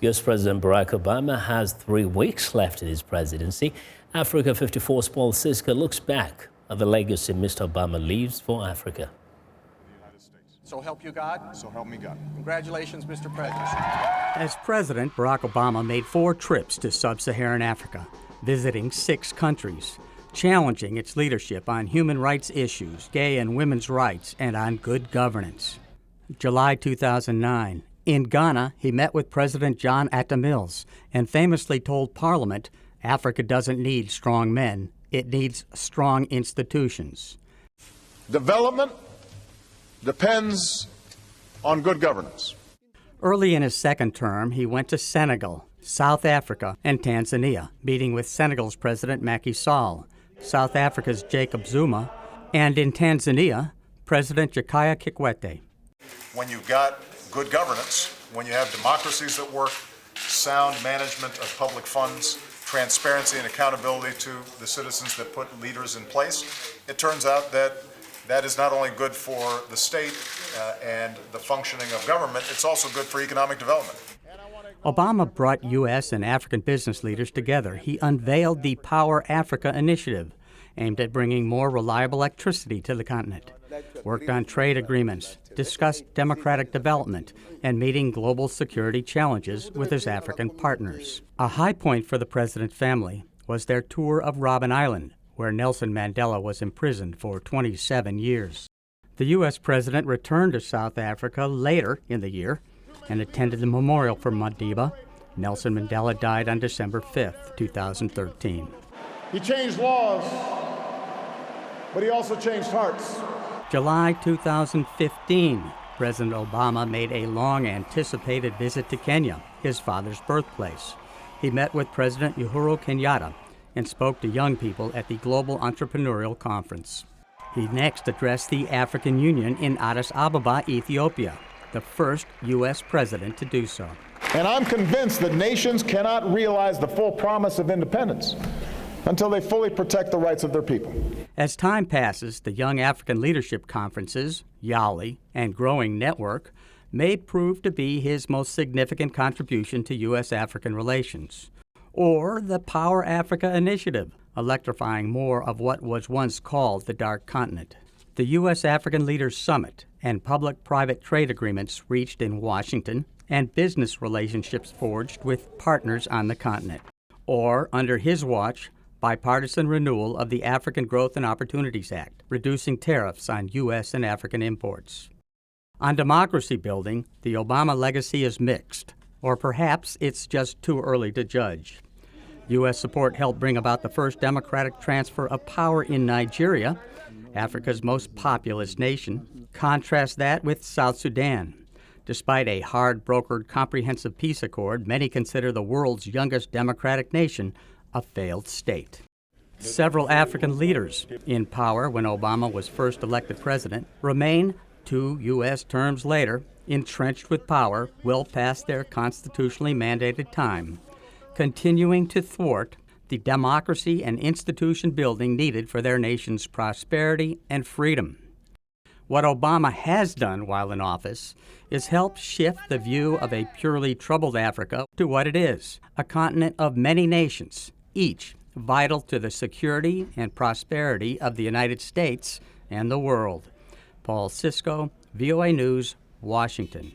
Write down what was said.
U.S. President Barack Obama has 3 weeks left in his presidency. Africa 54's Paul Sisco looks back at the legacy Mr. Obama leaves for Africa. So help you God? So help me God. Congratulations, Mr. President. As president, Barack Obama made 4 trips to sub-Saharan Africa, visiting 6 countries, challenging its leadership on human rights issues, gay and women's rights, and on good governance. July 2009, in Ghana, he met with President John Atta Mills and famously told Parliament, Africa doesn't need strong men, it needs strong institutions. Development depends on good governance. Early in his second term, he went to Senegal, South Africa, and Tanzania, meeting with Senegal's President Macky Sall, South Africa's Jacob Zuma, and in Tanzania, President Jakaya Kikwete. When you've got good governance, when you have democracies that work, sound management of public funds, transparency and accountability to the citizens that put leaders in place, it turns out that that is not only good for the state and the functioning of government, it's also good for economic development. Obama brought U.S. and African business leaders together. He unveiled the Power Africa initiative, aimed at bringing more reliable electricity to the continent, worked on trade agreements, discussed democratic development, and meeting global security challenges with his African partners. A high point for the president's family was their tour of Robben Island, where Nelson Mandela was imprisoned for 27 years. The U.S. president returned to South Africa later in the year and attended the memorial for Madiba. Nelson Mandela died on December 5, 2013. He changed laws, but he also changed hearts. July 2015, President Obama made a long-anticipated visit to Kenya, his father's birthplace. He met with President Uhuru Kenyatta and spoke to young people at the Global Entrepreneurial Conference. He next addressed the African Union in Addis Ababa, Ethiopia, the first U.S. president to do so. And I'm convinced that nations cannot realize the full promise of independence until they fully protect the rights of their people. As time passes, the Young African Leadership Conferences, YALI, and Growing Network may prove to be his most significant contribution to U.S.-African relations. Or the Power Africa Initiative, electrifying more of what was once called the Dark Continent. The U.S.-African Leaders Summit and public-private trade agreements reached in Washington and business relationships forged with partners on the continent. Or, under his watch, bipartisan renewal of the African Growth and Opportunities Act, reducing tariffs on U.S. and African imports. On democracy building, the Obama legacy is mixed, or perhaps it's just too early to judge. U.S. support helped bring about the first democratic transfer of power in Nigeria, Africa's most populous nation. Contrast that with South Sudan. Despite a hard-brokered comprehensive peace accord, many consider the world's youngest democratic nation a failed state. Several African leaders in power when Obama was first elected president remain 2 U.S. terms later, entrenched with power well past their constitutionally mandated time, continuing to thwart the democracy and institution building needed for their nation's prosperity and freedom. What Obama has done while in office is help shift the view of a purely troubled Africa to what it is, a continent of many nations, each vital to the security and prosperity of the United States and the world. Paul Sisco, VOA News, Washington.